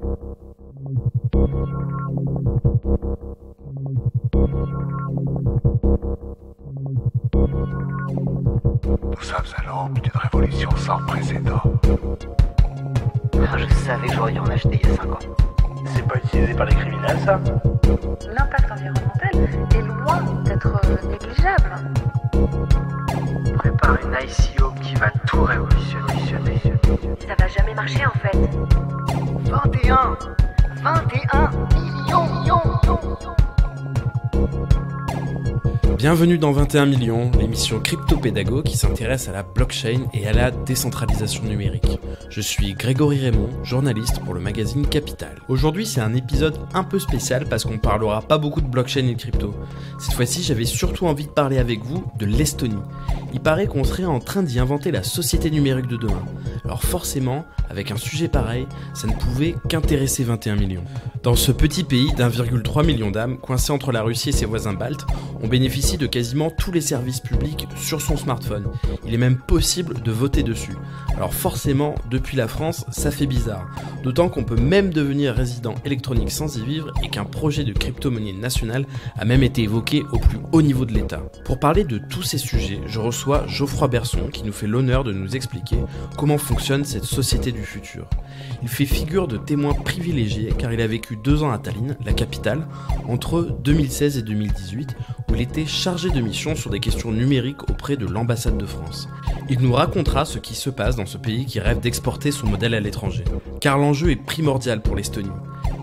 Nous sommes à l'aube d'une révolution sans précédent. Je savais que j'aurais dû en acheter il y a 5 ans. C'est pas utilisé par les criminels, ça? L'impact environnemental est loin d'être négligeable. On prépare une ICO qui va tout révolutionner. Ça va jamais marcher en fait. 21 millions. Bienvenue dans 21 millions, l'émission Crypto-Pédago qui s'intéresse à la blockchain et à la décentralisation numérique. Je suis Grégory Raymond, journaliste pour le magazine Capital. Aujourd'hui, c'est un épisode un peu spécial parce qu'on parlera pas beaucoup de blockchain et de crypto. Cette fois-ci, j'avais surtout envie de parler avec vous de l'Estonie. Il paraît qu'on serait en train d'y inventer la société numérique de demain. Alors forcément, avec un sujet pareil, ça ne pouvait qu'intéresser 21 millions. Dans ce petit pays d'1,3 million d'âmes, coincé entre la Russie et ses voisins baltes, on bénéficie de quasiment tous les services publics sur son smartphone. Il est même possible de voter dessus. Alors forcément, depuis la France, ça fait bizarre. D'autant qu'on peut même devenir résident électronique sans y vivre et qu'un projet de crypto-monnaie nationale a même été évoqué au plus haut niveau de l'État. Pour parler de tous ces sujets, je reçois Geoffroy Berson qui nous fait l'honneur de nous expliquer comment fonctionne cette société du futur. Il fait figure de témoin privilégié car il a vécu 2 ans à Tallinn, la capitale, entre 2016 et 2018, où il était chargé de mission sur des questions numériques auprès de l'ambassade de France. Il nous racontera ce qui se passe dans ce pays qui rêve d'exporter son modèle à l'étranger. Car l'enjeu est primordial pour l'Estonie.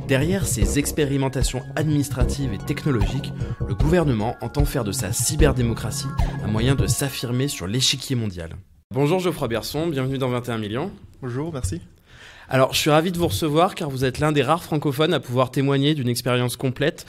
Derrière ces expérimentations administratives et technologiques, le gouvernement entend faire de sa cyberdémocratie un moyen de s'affirmer sur l'échiquier mondial. Bonjour Geoffroy Berson, bienvenue dans 21 millions. Bonjour, merci. Alors, je suis ravi de vous recevoir car vous êtes l'un des rares francophones à pouvoir témoigner d'une expérience complète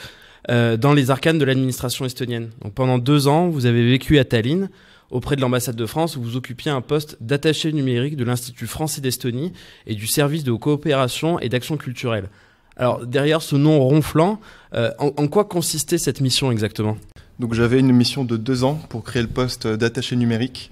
dans les arcanes de l'administration estonienne. Donc, pendant 2 ans, vous avez vécu à Tallinn, auprès de l'ambassade de France, où vous occupiez un poste d'attaché numérique de l'Institut français d'Estonie et du service de coopération et d'action culturelle. Alors, derrière ce nom ronflant, en quoi consistait cette mission exactement ? Donc, j'avais une mission de 2 ans pour créer le poste d'attaché numérique,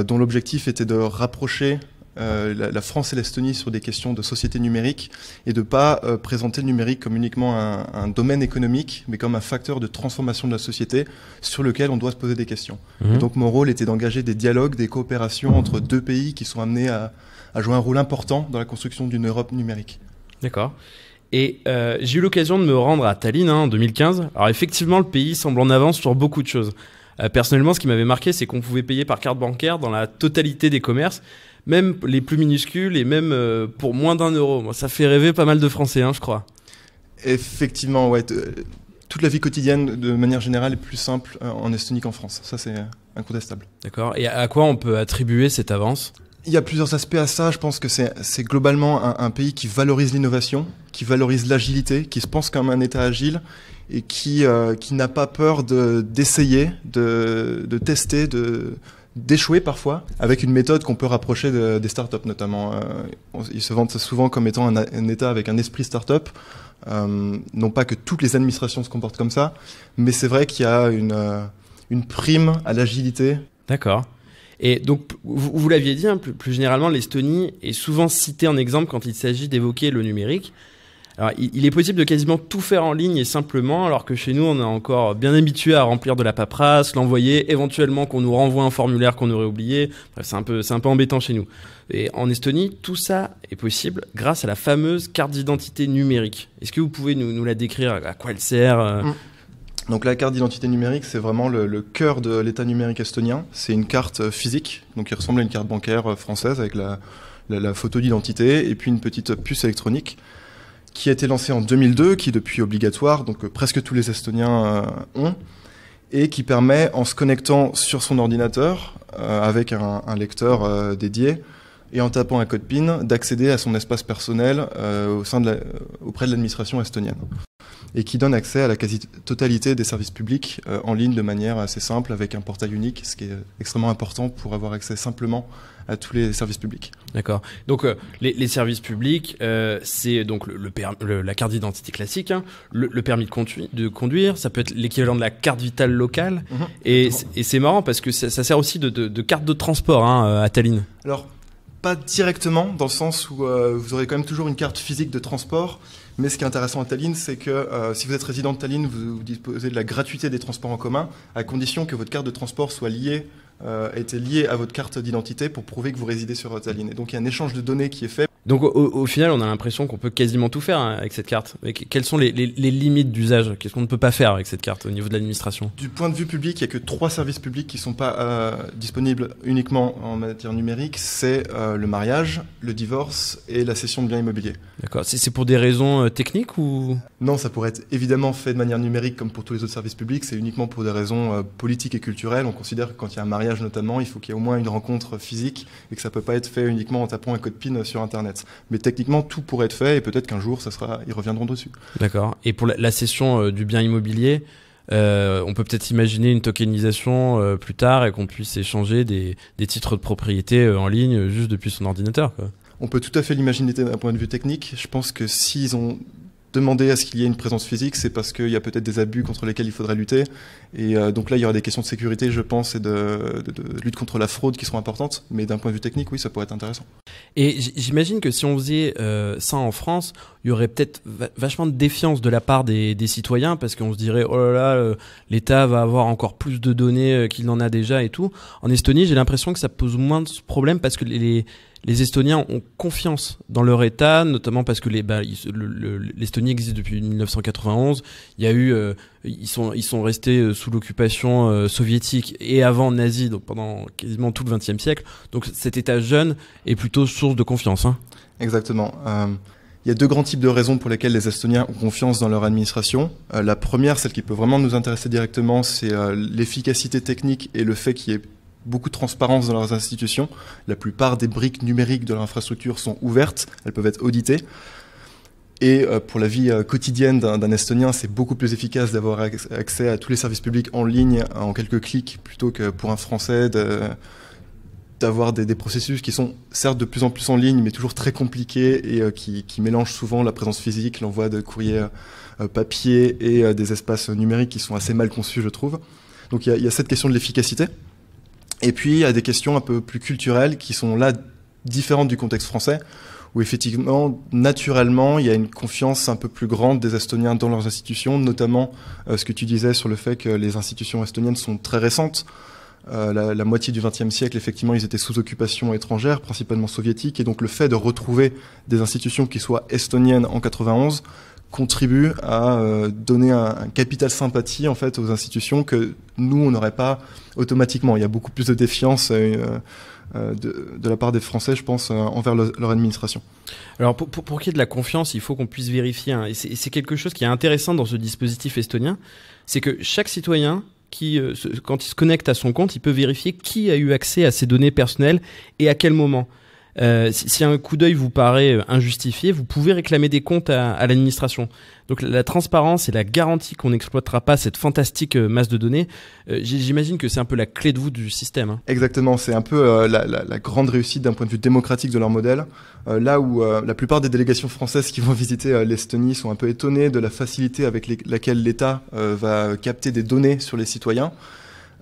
dont l'objectif était de rapprocher la France et l'Estonie sur des questions de société numérique et de ne pas présenter le numérique comme uniquement un domaine économique, mais comme un facteur de transformation de la société sur lequel on doit se poser des questions. Et donc mon rôle était d'engager des dialogues, des coopérations entre 2 pays qui sont amenés à jouer un rôle important dans la construction d'une Europe numérique. D'accord. Et j'ai eu l'occasion de me rendre à Tallinn en 2015. Alors effectivement, le pays semble en avance sur beaucoup de choses. Personnellement, ce qui m'avait marqué, c'est qu'on pouvait payer par carte bancaire dans la totalité des commerces, même les plus minuscules et même pour moins d'€1. Moi, ça fait rêver pas mal de Français, je crois. Effectivement, ouais. Toute la vie quotidienne, de manière générale, est plus simple en Estonie qu'en France. Ça, c'est incontestable. D'accord. Et à quoi on peut attribuer cette avance ? Il y a plusieurs aspects à ça. Je pense que c'est globalement un pays qui valorise l'innovation, qui valorise l'agilité, qui se pense comme un État agile et qui n'a pas peur d'essayer, de tester, d'échouer parfois, avec une méthode qu'on peut rapprocher des startups notamment. Ils se vantent souvent comme étant un État avec un esprit startup. Non pas que toutes les administrations se comportent comme ça, mais c'est vrai qu'il y a une prime à l'agilité. D'accord. Et donc, vous l'aviez dit, plus généralement, l'Estonie est souvent citée en exemple quand il s'agit d'évoquer le numérique. Alors, il est possible de quasiment tout faire en ligne et simplement, alors que chez nous, on est encore bien habitué à remplir de la paperasse, l'envoyer, éventuellement qu'on nous renvoie un formulaire qu'on aurait oublié. Bref, c'est un peu embêtant chez nous. Et en Estonie, tout ça est possible grâce à la fameuse carte d'identité numérique. Est-ce que vous pouvez nous la décrire ? À quoi elle sert ? Donc la carte d'identité numérique, c'est vraiment le cœur de l'État numérique estonien. C'est une carte physique, donc qui ressemble à une carte bancaire française avec la photo d'identité et puis une petite puce électronique qui a été lancée en 2002, qui est depuis obligatoire, donc presque tous les Estoniens ont, et qui permet, en se connectant sur son ordinateur, avec un lecteur dédié, et en tapant un code PIN, d'accéder à son espace personnel auprès de l'administration estonienne. Et qui donne accès à la quasi-totalité des services publics en ligne de manière assez simple, avec un portail unique, ce qui est extrêmement important pour avoir accès simplement à tous les services publics. D'accord. Donc les services publics, c'est donc la carte d'identité classique, le permis de conduire, ça peut être l'équivalent de la carte vitale locale, et c'est marrant parce que ça sert aussi de carte de transport à Tallinn. Alors, pas directement, dans le sens où vous aurez quand même toujours une carte physique de transport. Mais ce qui est intéressant à Tallinn, c'est que si vous êtes résident de Tallinn, vous disposez de la gratuité des transports en commun, à condition que votre carte de transport soit ait été liée à votre carte d'identité pour prouver que vous résidez sur Tallinn. Et donc il y a un échange de données qui est fait. Donc au final, on a l'impression qu'on peut quasiment tout faire avec cette carte. Mais quelles sont les limites d'usage? Qu'est-ce qu'on ne peut pas faire avec cette carte au niveau de l'administration? Du point de vue public, il n'y a que 3 services publics qui ne sont pas disponibles uniquement en matière numérique. C'est le mariage, le divorce et la cession de biens immobiliers. D'accord. C'est pour des raisons techniques ou? Non, ça pourrait être évidemment fait de manière numérique comme pour tous les autres services publics. C'est uniquement pour des raisons politiques et culturelles. On considère que quand il y a un mariage notamment, il faut qu'il y ait au moins une rencontre physique et que ça ne peut pas être fait uniquement en tapant un code PIN sur Internet. Mais techniquement, tout pourrait être fait et peut-être qu'un jour, ils reviendront dessus. D'accord. Et pour la cession du bien immobilier, on peut peut-être imaginer une tokenisation plus tard et qu'on puisse échanger des titres de propriété en ligne juste depuis son ordinateur, quoi. On peut tout à fait l'imaginer d'un point de vue technique. Je pense que s'ils ont demandé à ce qu'il y ait une présence physique, c'est parce qu'il y a peut-être des abus contre lesquels il faudrait lutter. Et donc là, il y aura des questions de sécurité, je pense, et de lutte contre la fraude qui seront importantes. Mais d'un point de vue technique, oui, ça pourrait être intéressant. Et j'imagine que si on faisait ça en France, il y aurait peut-être vachement de défiance de la part des citoyens, parce qu'on se dirait, oh là là, l'État va avoir encore plus de données qu'il n'en a déjà et tout. En Estonie, j'ai l'impression que ça pose moins de problèmes parce que les Estoniens ont confiance dans leur État, notamment parce que l'Estonie existe depuis 1991. Il y a eu, ils sont restés sous l'occupation soviétique et avant nazie, donc pendant quasiment tout le XXe siècle. Donc cet État jeune est plutôt source de confiance, hein. Exactement. Il y a 2 grands types de raisons pour lesquelles les Estoniens ont confiance dans leur administration. La première, celle qui peut vraiment nous intéresser directement, c'est l'efficacité technique et le fait qu'il y ait beaucoup de transparence dans leurs institutions. La plupart des briques numériques de leur infrastructure sont ouvertes, elles peuvent être auditées. Et pour la vie quotidienne d'un Estonien, c'est beaucoup plus efficace d'avoir accès à tous les services publics en ligne en quelques clics plutôt que pour un Français d'avoir des processus qui sont certes de plus en plus en ligne, mais toujours très compliqués et qui mélangent souvent la présence physique, l'envoi de courriers papier et des espaces numériques qui sont assez mal conçus, je trouve. Donc il y a cette question de l'efficacité. Et puis, il y a des questions un peu plus culturelles qui sont là différentes du contexte français, où effectivement, naturellement, il y a une confiance un peu plus grande des Estoniens dans leurs institutions, notamment ce que tu disais sur le fait que les institutions estoniennes sont très récentes. La moitié du XXe siècle, effectivement, ils étaient sous occupation étrangère, principalement soviétique, et donc le fait de retrouver des institutions qui soient estoniennes en 91 contribue à donner un capital sympathie en fait aux institutions que nous on n'aurait pas automatiquement. Il y a beaucoup plus de défiance de la part des Français, je pense, envers leur administration. Alors pour qu'il y ait de la confiance, il faut qu'on puisse vérifier, hein, et c'est quelque chose qui est intéressant dans ce dispositif estonien, c'est que chaque citoyen quand il se connecte à son compte, il peut vérifier qui a eu accès à ses données personnelles et à quel moment. Si un coup d'œil vous paraît injustifié, vous pouvez réclamer des comptes à l'administration. Donc la transparence et la garantie qu'on n'exploitera pas cette fantastique masse de données, j'imagine que c'est un peu la clé de voûte du système, hein. Exactement, c'est un peu la grande réussite d'un point de vue démocratique de leur modèle. Là où la plupart des délégations françaises qui vont visiter l'Estonie sont un peu étonnées de la facilité avec laquelle l'État va capter des données sur les citoyens.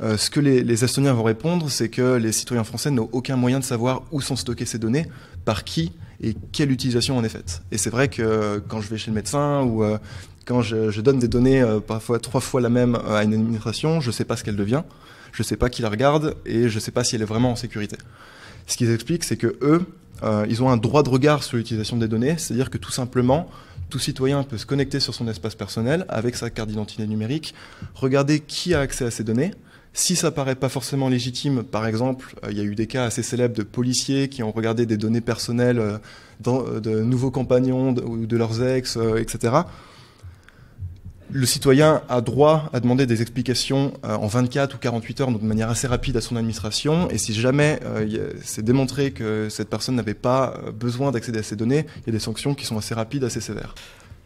Ce que les Estoniens vont répondre, c'est que les citoyens français n'ont aucun moyen de savoir où sont stockées ces données, par qui et quelle utilisation en est faite. Et c'est vrai que quand je vais chez le médecin ou quand je donne des données parfois 3 fois la même à une administration, je ne sais pas ce qu'elle devient, je ne sais pas qui la regarde et je ne sais pas si elle est vraiment en sécurité. Ce qu'ils expliquent, c'est que eux, ils ont un droit de regard sur l'utilisation des données, c'est-à-dire que tout simplement, tout citoyen peut se connecter sur son espace personnel avec sa carte d'identité numérique, regarder qui a accès à ces données. Si ça paraît pas forcément légitime, par exemple, il y a eu des cas assez célèbres de policiers qui ont regardé des données personnelles de nouveaux compagnons ou de leurs ex, etc. Le citoyen a droit à demander des explications en 24 ou 48 heures, donc de manière assez rapide à son administration. Et si jamais c'est démontré que cette personne n'avait pas besoin d'accéder à ces données, il y a des sanctions qui sont assez rapides, assez sévères.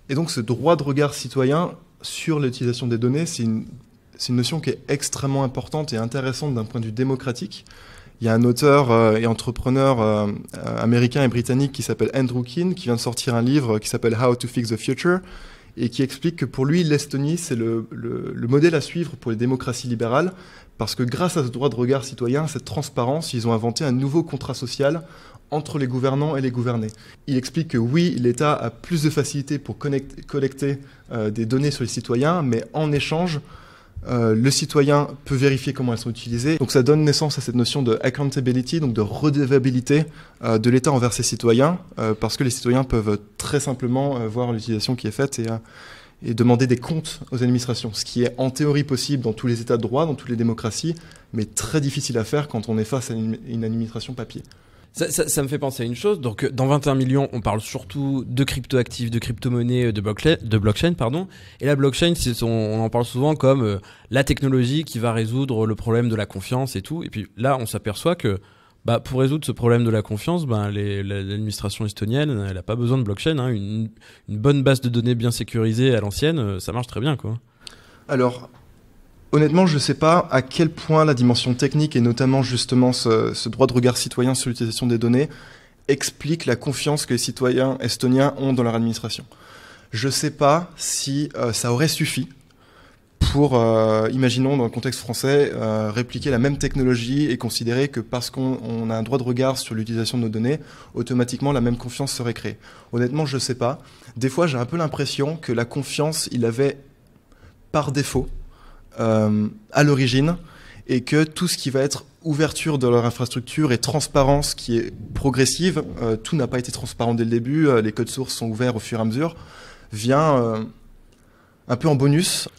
Et donc ce droit de regard citoyen sur l'utilisation des données, c'est une notion qui est extrêmement importante et intéressante d'un point de vue démocratique. Il y a un auteur et entrepreneur américain et britannique qui s'appelle Andrew Keen, qui vient de sortir un livre qui s'appelle How to Fix the Future. et qui explique que pour lui, l'Estonie, c'est le modèle à suivre pour les démocraties libérales, parce que grâce à ce droit de regard citoyen, cette transparence, ils ont inventé un nouveau contrat social entre les gouvernants et les gouvernés. Il explique que oui, l'État a plus de facilité pour collecter des données sur les citoyens, mais en échange, le citoyen peut vérifier comment elles sont utilisées. Donc ça donne naissance à cette notion de accountability, donc de redevabilité de l'État envers ses citoyens, parce que les citoyens peuvent très simplement voir l'utilisation qui est faite et demander des comptes aux administrations, ce qui est en théorie possible dans tous les États de droit, dans toutes les démocraties, mais très difficile à faire quand on est face à une administration papier. Ça me fait penser à une chose. Donc, dans 21 millions, on parle surtout de crypto-actifs, de crypto-monnaies, de blockchain, pardon. Et la blockchain, on en parle souvent comme la technologie qui va résoudre le problème de la confiance et tout. Et puis là, on s'aperçoit que pour résoudre ce problème de la confiance, l'administration estonienne, elle n'a pas besoin de blockchain. Hein. Une bonne base de données bien sécurisée à l'ancienne, ça marche très bien, quoi. Alors, honnêtement, je ne sais pas à quel point la dimension technique et notamment justement ce droit de regard citoyen sur l'utilisation des données explique la confiance que les citoyens estoniens ont dans leur administration. Je ne sais pas si ça aurait suffi pour, imaginons dans le contexte français, répliquer la même technologie et considérer que parce qu'on a un droit de regard sur l'utilisation de nos données, automatiquement la même confiance serait créée. Honnêtement, je ne sais pas. Des fois, j'ai un peu l'impression que la confiance, il avait par défaut à l'origine, et que tout ce qui va être ouverture de leur infrastructure et transparence qui est progressive, tout n'a pas été transparent dès le début, les codes sources sont ouverts au fur et à mesure, vient un peu en bonus.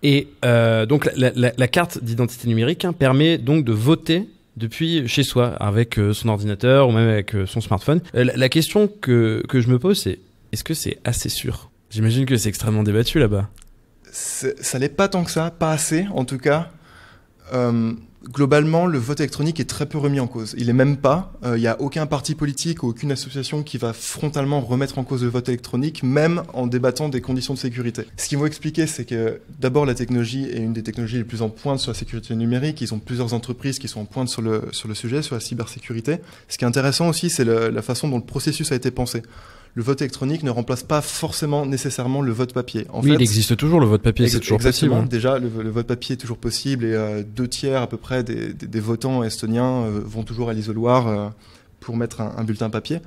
Et donc la carte d'identité numérique permet donc de voter depuis chez soi, avec son ordinateur ou même avec son smartphone. La question que je me pose, c'est est-ce que c'est assez sûr ? J'imagine que c'est extrêmement débattu là-bas. Ça l'est pas tant que ça, pas assez en tout cas. Globalement, le vote électronique est très peu remis en cause. Il est même pas. Il n'y a aucun parti politique ou aucune association qui va frontalement remettre en cause le vote électronique, même en débattant des conditions de sécurité. Ce qu'ils vont expliquer, c'est que d'abord la technologie est une des technologies les plus en pointe sur la sécurité numérique. Ils ont plusieurs entreprises qui sont en pointe sur le sujet, sur la cybersécurité. Ce qui est intéressant aussi, c'est la façon dont le processus a été pensé. Le vote électronique ne remplace pas forcément nécessairement le vote papier. En fait, il existe toujours le vote papier, c'est toujours exactement, possible. Déjà, le vote papier est toujours possible et 2/3 à peu près des votants estoniens vont toujours à l'isoloir pour mettre un bulletin papier.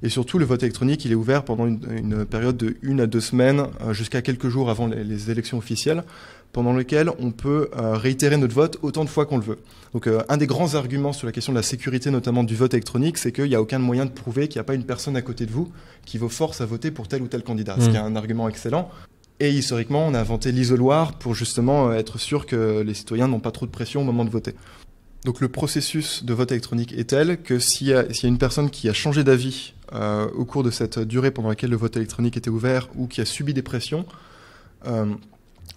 Et surtout, le vote électronique, il est ouvert pendant une période de 1 à 2 semaines jusqu'à quelques jours avant les élections officielles, pendant lequel on peut réitérer notre vote autant de fois qu'on le veut. Donc un des grands arguments sur la question de la sécurité, notamment du vote électronique, c'est qu'il n'y a aucun moyen de prouver qu'il n'y a pas une personne à côté de vous qui vous force à voter pour tel ou tel candidat, ce qui est un argument excellent. Et historiquement, on a inventé l'isoloir pour justement être sûr que les citoyens n'ont pas trop de pression au moment de voter. Donc le processus de vote électronique est tel que s'il y a une personne qui a changé d'avis au cours de cette durée pendant laquelle le vote électronique était ouvert ou qui a subi des pressions,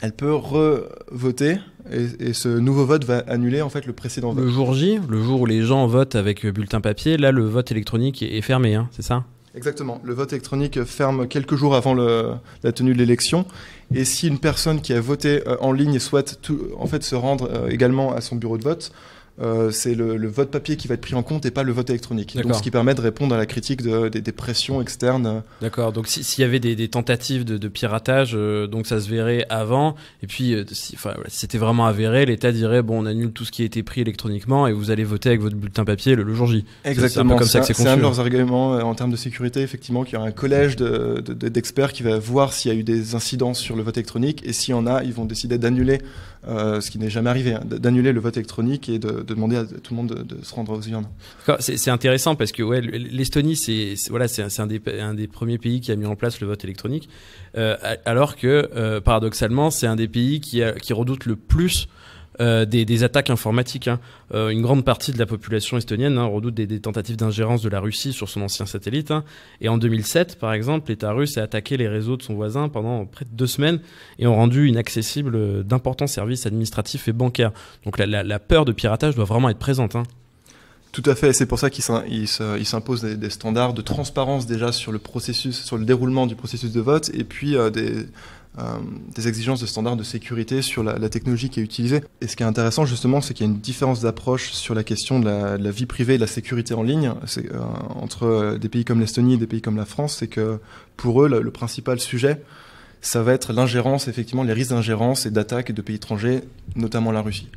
elle peut revoter et ce nouveau vote va annuler en fait le précédent vote. Le jour J, le jour où les gens votent avec bulletin papier, là le vote électronique est fermé, c'est ça ? Exactement. Le vote électronique ferme quelques jours avant la tenue de l'élection. Et si une personne qui a voté en ligne souhaite se rendre également à son bureau de vote, c'est le vote papier qui va être pris en compte et pas le vote électronique. D'accord. Donc, ce qui permet de répondre à la critique des pressions externes. D'accord. Donc s'il y avait des tentatives de piratage, donc ça se verrait avant. Et puis si c'était vraiment avéré, l'État dirait bon, on annule tout ce qui a été pris électroniquement et vous allez voter avec votre bulletin papier le jour J. Exactement. C'est un peu comme ça que c'est conçu. C'est un de leurs arguments en termes de sécurité, effectivement, qu'il y aura un collège d'experts qui va voir s'il y a eu des incidences sur le vote électronique et s'il y en a, ils vont décider d'annuler, ce qui n'est jamais arrivé, d'annuler le vote électronique et de demander à tout le monde de se rendre aux urnes. C'est intéressant parce que l'Estonie c'est un des premiers pays qui a mis en place le vote électronique, alors que paradoxalement c'est un des pays qui redoute le plus des attaques informatiques. Une grande partie de la population estonienne redoute des tentatives d'ingérence de la Russie sur son ancien satellite. Et en 2007, par exemple, l'État russe a attaqué les réseaux de son voisin pendant près de 2 semaines et ont rendu inaccessibles d'importants services administratifs et bancaires. Donc la peur de piratage doit vraiment être présente. Tout à fait, c'est pour ça qu'il s'impose des standards de transparence déjà sur le processus, sur le déroulement du processus de vote, et puis des exigences de standards de sécurité sur la technologie qui est utilisée. Et ce qui est intéressant justement, c'est qu'il y a une différence d'approche sur la question de la vie privée et de la sécurité en ligne entre des pays comme l'Estonie et des pays comme la France. C'est que pour eux, le principal sujet, ça va être l'ingérence, effectivement, les risques d'ingérence et d'attaque de pays étrangers, notamment la Russie.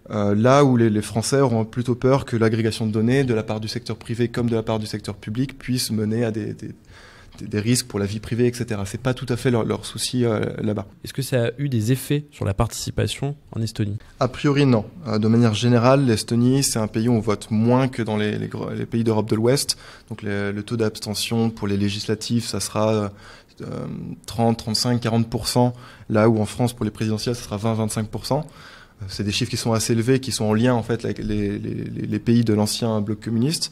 Là où les Français auront plutôt peur que l'agrégation de données, de la part du secteur privé comme de la part du secteur public, puisse mener à des risques pour la vie privée, etc. C'est pas tout à fait leur souci là-bas. Est-ce que ça a eu des effets sur la participation en Estonie ? A priori, non. De manière générale, l'Estonie, c'est un pays où on vote moins que dans les pays d'Europe de l'Ouest. Donc le taux d'abstention pour les législatives, ça sera 30, 35, 40%, là où en France, pour les présidentielles, ça sera 20, 25%. C'est des chiffres qui sont assez élevés, qui sont en lien en fait avec les pays de l'ancien bloc communiste.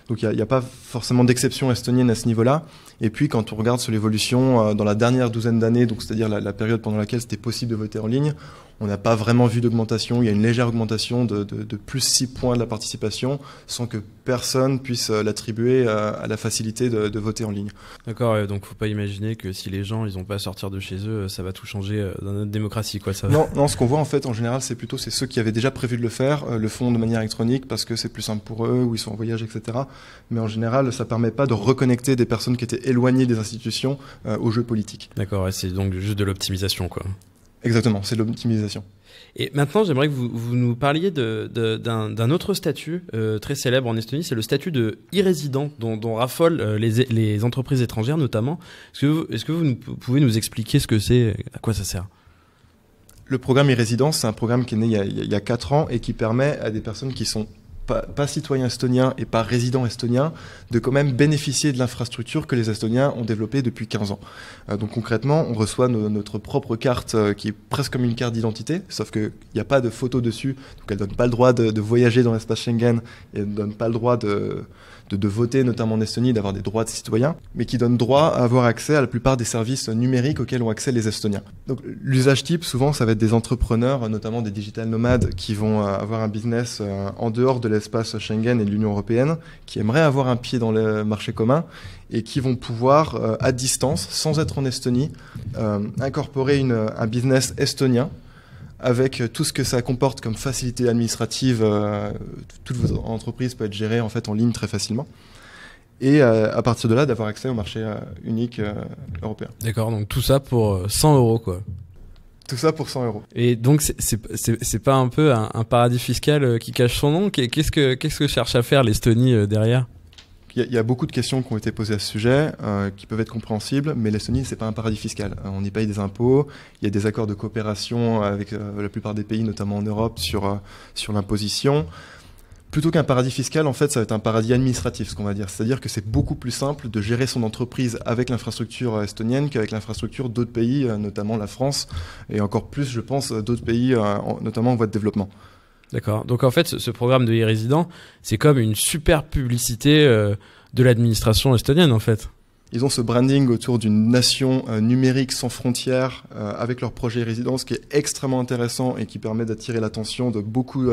Donc il n'y a pas forcément d'exception estonienne à ce niveau-là. Et puis quand on regarde sur l'évolution dans la dernière douzaine d'années, donc c'est-à-dire la période pendant laquelle c'était possible de voter en ligne, on n'a pas vraiment vu d'augmentation. Il y a une légère augmentation de plus 6 points de la participation sans que personne puisse l'attribuer à la facilité de voter en ligne. D'accord, donc faut pas imaginer que si les gens ils ont pas à sortir de chez eux, ça va tout changer dans notre démocratie, quoi. Ça va... Non, ce qu'on voit en fait en général, c'est ceux qui avaient déjà prévu de le faire, le font de manière électronique parce que c'est plus simple pour eux, ou ils sont en voyage, etc. Mais en général, ça permet pas de reconnecter des personnes qui étaient éloignées des institutions au jeu politique. D'accord, c'est donc juste de l'optimisation, quoi. Exactement, c'est l'optimisation. Et maintenant, j'aimerais que vous nous parliez d'un autre statut très célèbre en Estonie, c'est le statut de e-résident dont raffolent les entreprises étrangères notamment. Est-ce que vous pouvez nous expliquer ce que c'est, à quoi ça sert ? Le programme e-résidence, c'est un programme qui est né il y a 4 ans et qui permet à des personnes qui sont pas citoyens estoniens et pas résidents estoniens, de quand même bénéficier de l'infrastructure que les Estoniens ont développée depuis 15 ans. Donc concrètement, on reçoit notre propre carte qui est presque comme une carte d'identité, sauf qu'il n'y a pas de photo dessus, donc elle ne donne pas le droit de voyager dans l'espace Schengen, et elle ne donne pas le droit de voter, notamment en Estonie, d'avoir des droits de citoyens, mais qui donne droit à avoir accès à la plupart des services numériques auxquels ont accès les Estoniens. Donc l'usage type, souvent, ça va être des entrepreneurs, notamment des digital nomades, qui vont avoir un business en dehors de l'espace Schengen et de l'Union européenne, qui aimeraient avoir un pied dans le marché commun et qui vont pouvoir, à distance, sans être en Estonie, incorporer un business estonien avec tout ce que ça comporte comme facilité administrative. Toute votre entreprise peut être gérée en fait en ligne très facilement. Et à partir de là, d'avoir accès au marché unique européen. D'accord, donc tout ça pour 100 €, quoi. Tout ça pour 100 €. Et donc c'est pas un peu un paradis fiscal qui cache son nom ? Qu'est-ce que cherche à faire l'Estonie derrière ? Il y a beaucoup de questions qui ont été posées à ce sujet, qui peuvent être compréhensibles, mais l'Estonie, c'est pas un paradis fiscal. On y paye des impôts, il y a des accords de coopération avec la plupart des pays, notamment en Europe, sur l'imposition. Plutôt qu'un paradis fiscal, en fait, ça va être un paradis administratif, ce qu'on va dire. C'est-à-dire que c'est beaucoup plus simple de gérer son entreprise avec l'infrastructure estonienne qu'avec l'infrastructure d'autres pays, notamment la France, et encore plus, je pense, d'autres pays, notamment en voie de développement. D'accord. Donc en fait, ce programme de e-résident, c'est comme une super publicité de l'administration estonienne, en fait. Ils ont ce branding autour d'une nation numérique sans frontières avec leur projet e-résidence qui est extrêmement intéressant et qui permet d'attirer l'attention de beaucoup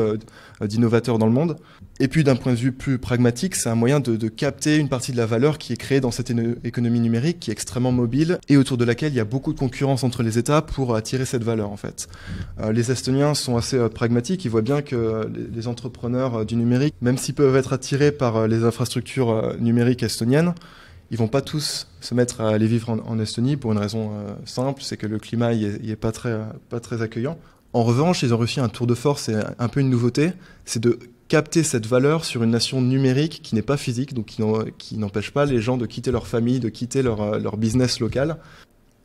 d'innovateurs dans le monde. Et puis d'un point de vue plus pragmatique, c'est un moyen de capter une partie de la valeur qui est créée dans cette économie numérique qui est extrêmement mobile et autour de laquelle il y a beaucoup de concurrence entre les États pour attirer cette valeur en fait. Les Estoniens sont assez pragmatiques, ils voient bien que les entrepreneurs du numérique, même s'ils peuvent être attirés par les infrastructures numériques estoniennes, ils vont pas tous se mettre à aller vivre en Estonie pour une raison simple, c'est que le climat y est pas très accueillant. En revanche, ils ont réussi un tour de force et un peu une nouveauté, c'est de capter cette valeur sur une nation numérique qui n'est pas physique, donc qui n'empêche pas les gens de quitter leur famille, de quitter leur business local,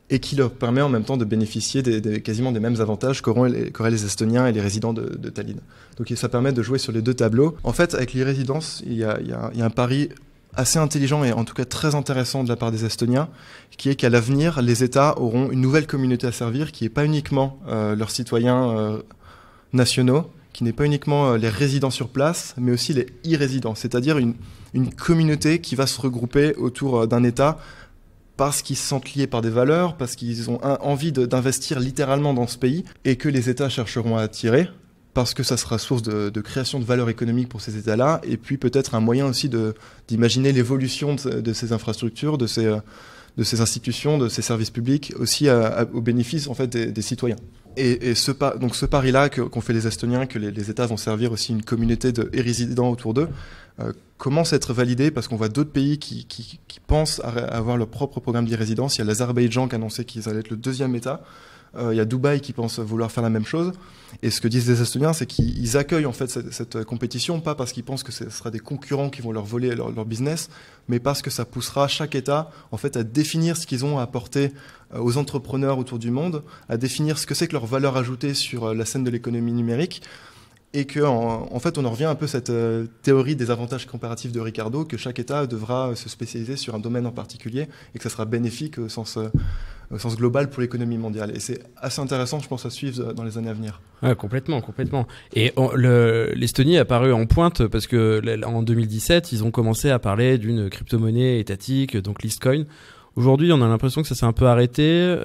et qui leur permet en même temps de bénéficier quasiment des mêmes avantages qu'auraient les Estoniens et les résidents de Tallinn. Donc ça permet de jouer sur les deux tableaux. En fait, avec l'e-résidence, il y a un pari assez intelligent et en tout cas très intéressant de la part des Estoniens, qui est qu'à l'avenir, les États auront une nouvelle communauté à servir, qui n'est pas uniquement leurs citoyens nationaux, qui n'est pas uniquement les résidents sur place, mais aussi les e-résidents, c'est-à-dire une communauté qui va se regrouper autour d'un État parce qu'ils se sentent liés par des valeurs, parce qu'ils ont envie d'investir littéralement dans ce pays, et que les États chercheront à attirer, parce que ça sera source de création de valeur économique pour ces États-là, et puis peut-être un moyen aussi d'imaginer l'évolution de ces infrastructures, de ces institutions, de ces services publics, aussi au bénéfice en fait des citoyens. Et ce pari-là qu'ont fait les Estoniens, que les États vont servir aussi une communauté de résidents autour d'eux, commence à être validé parce qu'on voit d'autres pays qui pensent à avoir leur propre programme d'e-résidence. Il y a l'Azerbaïdjan qui a annoncé qu'ils allaient être le 2e État. Il y a Dubaï qui pense vouloir faire la même chose. Et ce que disent les Estoniens, c'est qu'ils accueillent en fait cette compétition, pas parce qu'ils pensent que ce sera des concurrents qui vont leur voler leur business, mais parce que ça poussera chaque État en fait à définir ce qu'ils ont à apporter aux entrepreneurs autour du monde, à définir ce que c'est que leur valeur ajoutée sur la scène de l'économie numérique. Et en fait, on en revient un peu à cette théorie des avantages comparatifs de Ricardo, que chaque État devra se spécialiser sur un domaine en particulier et que ça sera bénéfique au sens global pour l'économie mondiale. Et c'est assez intéressant, je pense, à suivre dans les années à venir. Ouais, complètement. Et l'Estonie est apparue en pointe parce que en 2017, ils ont commencé à parler d'une crypto-monnaie étatique, donc l'Istcoin. Aujourd'hui, on a l'impression que ça s'est un peu arrêté.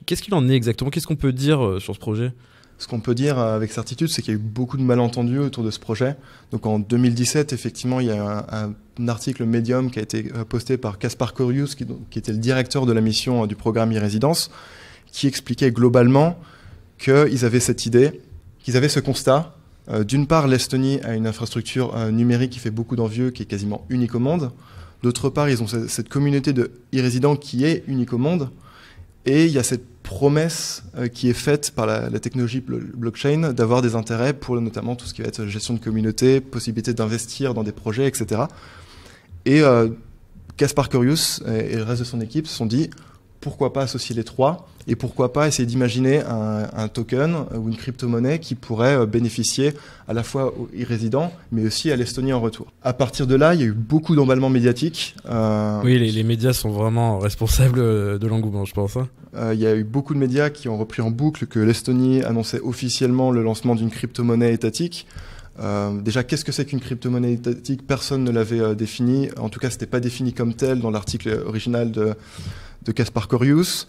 Qu'est-ce qu'il en est exactement ? Qu'est-ce qu'on peut dire sur ce projet ? Ce qu'on peut dire avec certitude, c'est qu'il y a eu beaucoup de malentendus autour de ce projet. Donc en 2017, effectivement, il y a un article Medium qui a été posté par Kaspar Korjus, qui était le directeur de la mission du programme e-résidence, qui expliquait globalement qu'ils avaient cette idée, qu'ils avaient ce constat. D'une part, l'Estonie a une infrastructure numérique qui fait beaucoup d'envieux, qui est quasiment unique au monde. D'autre part, ils ont cette communauté de e-résidents qui est unique au monde. Et il y a cette promesse qui est faite par la technologie blockchain d'avoir des intérêts pour notamment tout ce qui va être gestion de communauté, possibilité d'investir dans des projets, etc. Et Kaspar Korjus et le reste de son équipe se sont dit pourquoi pas associer les trois et pourquoi pas essayer d'imaginer un token ou une crypto-monnaie qui pourrait bénéficier à la fois aux e-résidents mais aussi à l'Estonie en retour. À partir de là, il y a eu beaucoup d'emballements médiatiques. Oui, les médias sont vraiment responsables de l'engouement, je pense. Il y a eu beaucoup de médias qui ont repris en boucle que l'Estonie annonçait officiellement le lancement d'une crypto-monnaie étatique. Déjà, qu'est-ce que c'est qu'une crypto-monnaie étatique ? Personne ne l'avait défini. En tout cas, c'était pas défini comme tel dans l'article original de Kaspar Korjus.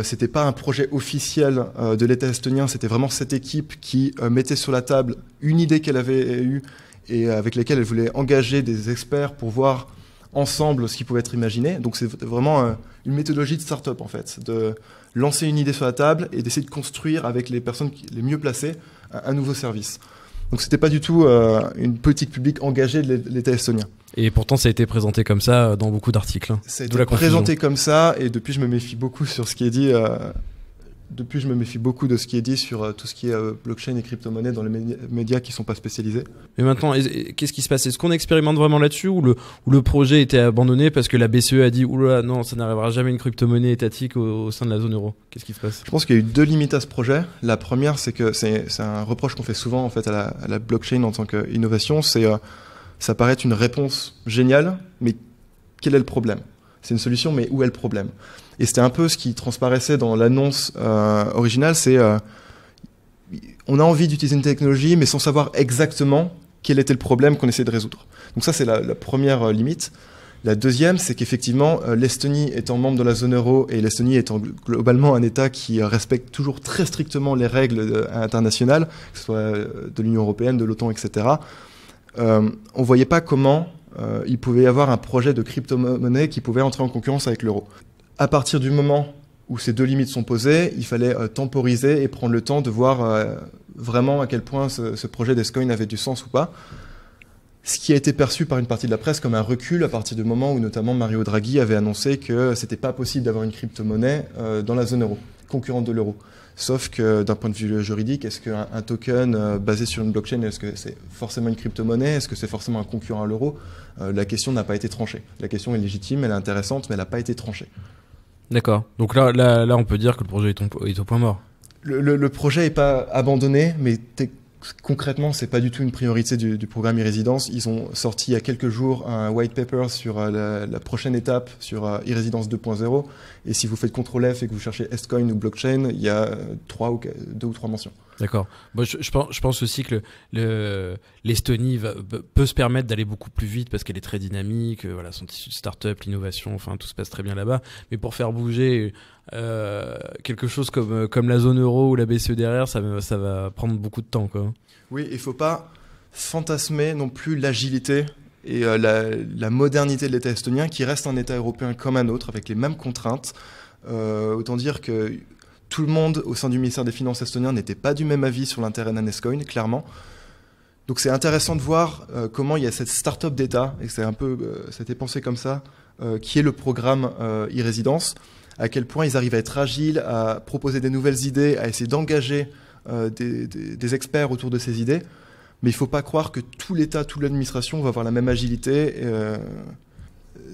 C'était pas un projet officiel de l'État estonien. C'était vraiment cette équipe qui mettait sur la table une idée qu'elle avait eue et avec laquelle elle voulait engager des experts pour voir ensemble ce qui pouvait être imaginé. Donc c'est vraiment une méthodologie de start-up en fait, de lancer une idée sur la table et d'essayer de construire avec les personnes les mieux placées un nouveau service. Donc c'était pas du tout une politique publique engagée de l'État estonien. Et pourtant ça a été présenté comme ça dans beaucoup d'articles. Ça a été présenté comme ça et depuis je me méfie beaucoup sur ce qui est dit. Depuis, je me méfie beaucoup de ce qui est dit sur tout ce qui est blockchain et crypto-monnaie dans les médias qui ne sont pas spécialisés. Mais maintenant, qu'est-ce qui se passe ? Est-ce qu'on expérimente vraiment là-dessus ou le projet était abandonné parce que la BCE a dit « Oula, non, ça n'arrivera jamais une crypto-monnaie étatique au sein de la zone euro ». Qu'est-ce qui se passe ? Je pense qu'il y a eu deux limites à ce projet. La première, c'est que c'est un reproche qu'on fait souvent en fait, à la blockchain en tant qu'innovation. Ça paraît être une réponse géniale, mais quel est le problème ? C'est une solution, mais où est le problème ? Et c'était un peu ce qui transparaissait dans l'annonce originale, c'est on a envie d'utiliser une technologie, mais sans savoir exactement quel était le problème qu'on essaie de résoudre. Donc ça, c'est la première limite. La deuxième, c'est qu'effectivement, l'Estonie étant membre de la zone euro et l'Estonie étant globalement un État qui respecte toujours très strictement les règles internationales, que ce soit de l'Union européenne, de l'OTAN, etc., on ne voyait pas comment il pouvait y avoir un projet de crypto-monnaie qui pouvait entrer en concurrence avec l'euro. À partir du moment où ces deux limites sont posées, il fallait temporiser et prendre le temps de voir vraiment à quel point ce projet d'Estcoin avait du sens ou pas. Ce qui a été perçu par une partie de la presse comme un recul à partir du moment où notamment Mario Draghi avait annoncé que c'était pas possible d'avoir une crypto-monnaie dans la zone euro, concurrente de l'euro. Sauf que d'un point de vue juridique, est-ce qu'un token basé sur une blockchain, est-ce que c'est forcément une crypto-monnaie ? Est-ce que c'est forcément un concurrent à l'euro ? La question n'a pas été tranchée. La question est légitime, elle est intéressante, mais elle n'a pas été tranchée. D'accord. Donc là, on peut dire que le projet est au point mort. Le projet n'est pas abandonné, mais concrètement, c'est pas du tout une priorité du programme e-résidence. Ils ont sorti il y a quelques jours un white paper sur la prochaine étape sur e-résidence 2.0. Et si vous faites CTRL F et que vous cherchez Estcoin ou blockchain, il y a 2 ou 3 mentions. D'accord. Bon, je pense aussi que l'Estonie peut se permettre d'aller beaucoup plus vite parce qu'elle est très dynamique. Voilà, son tissu de start-up, l'innovation, enfin tout se passe très bien là-bas. Mais pour faire bouger quelque chose comme la zone euro ou la BCE derrière, ça va prendre beaucoup de temps, quoi. Oui, il faut pas fantasmer non plus l'agilité et la modernité de l'État estonien qui reste un État européen comme un autre, avec les mêmes contraintes. Autant dire que tout le monde au sein du ministère des Finances estonien n'était pas du même avis sur l'intérêt d'un S-Coin, clairement. Donc c'est intéressant de voir comment il y a cette start-up d'État, et c'est un peu, ça a été pensé comme ça, qui est le programme e-résidence, à quel point ils arrivent à être agiles, à proposer des nouvelles idées, à essayer d'engager des experts autour de ces idées. Mais il ne faut pas croire que tout l'État, toute l'administration va avoir la même agilité.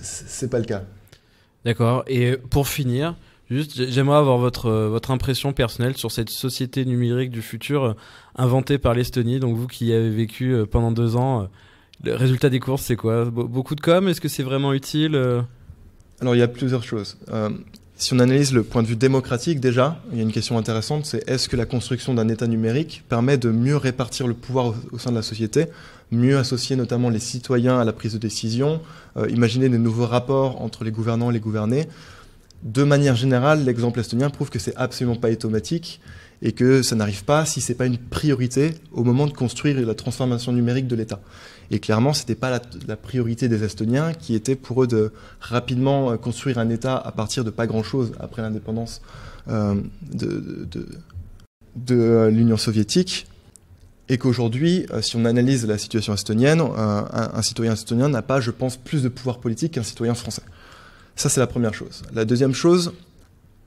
C'est pas le cas. D'accord. Et pour finir, juste, j'aimerais avoir votre impression personnelle sur cette société numérique du futur inventée par l'Estonie. Donc vous qui y avez vécu pendant 2 ans, le résultat des courses, c'est quoi ? Beaucoup de com'? Est-ce que c'est vraiment utile ? Alors il y a plusieurs choses. Si on analyse le point de vue démocratique déjà, il y a une question intéressante, c'est est-ce que la construction d'un État numérique permet de mieux répartir le pouvoir au sein de la société, mieux associer notamment les citoyens à la prise de décision, imaginer de nouveaux rapports entre les gouvernants et les gouvernés. De manière générale, l'exemple estonien prouve que c'est absolument pas automatique et que ça n'arrive pas si c'est pas une priorité au moment de construire la transformation numérique de l'État. Et clairement, c'était pas la priorité des Estoniens qui était pour eux de rapidement construire un État à partir de pas grand-chose après l'indépendance de l'Union soviétique. Et qu'aujourd'hui, si on analyse la situation estonienne, un citoyen estonien n'a pas, je pense, plus de pouvoir politique qu'un citoyen français. Ça, c'est la première chose. La deuxième chose,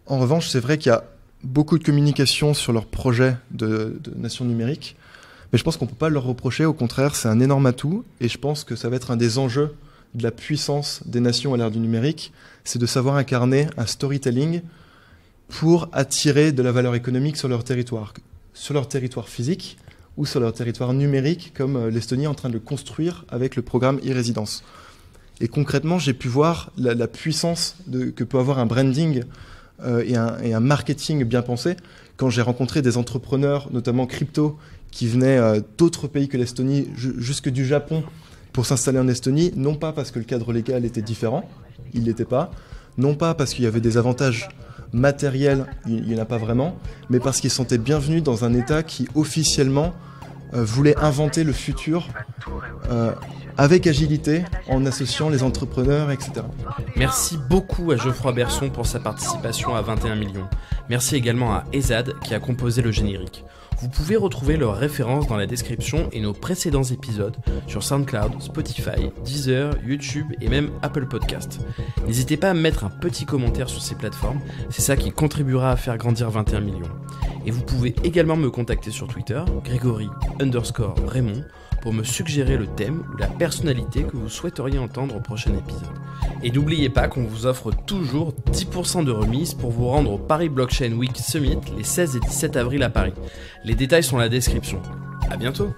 en revanche, c'est vrai qu'il y a beaucoup de communication sur leur projet de nation numérique. Mais je pense qu'on ne peut pas leur reprocher, au contraire, c'est un énorme atout, et je pense que ça va être un des enjeux de la puissance des nations à l'ère du numérique, c'est de savoir incarner un storytelling pour attirer de la valeur économique sur leur territoire physique ou sur leur territoire numérique, comme l'Estonie est en train de le construire avec le programme e-résidence. Et concrètement, j'ai pu voir la puissance que peut avoir un branding et un marketing bien pensé quand j'ai rencontré des entrepreneurs, notamment crypto, qui venaient d'autres pays que l'Estonie, jusque du Japon, pour s'installer en Estonie, non pas parce que le cadre légal était différent, il ne l'était pas, non pas parce qu'il y avait des avantages matériels, il n'y en a pas vraiment, mais parce qu'ils se sentaient bienvenus dans un État qui officiellement voulait inventer le futur avec agilité, en associant les entrepreneurs, etc. Merci beaucoup à Geoffroy Berson pour sa participation à 21 millions. Merci également à Ezad qui a composé le générique. Vous pouvez retrouver leurs références dans la description et nos précédents épisodes sur SoundCloud, Spotify, Deezer, YouTube et même Apple Podcast. N'hésitez pas à mettre un petit commentaire sur ces plateformes, c'est ça qui contribuera à faire grandir 21 millions. Et vous pouvez également me contacter sur Twitter, Grégory_Raymond, pour me suggérer le thème ou la personnalité que vous souhaiteriez entendre au prochain épisode. Et n'oubliez pas qu'on vous offre toujours 10% de remise pour vous rendre au Paris Blockchain Week Summit les 16 et 17 avril à Paris. Les détails sont dans la description. À bientôt!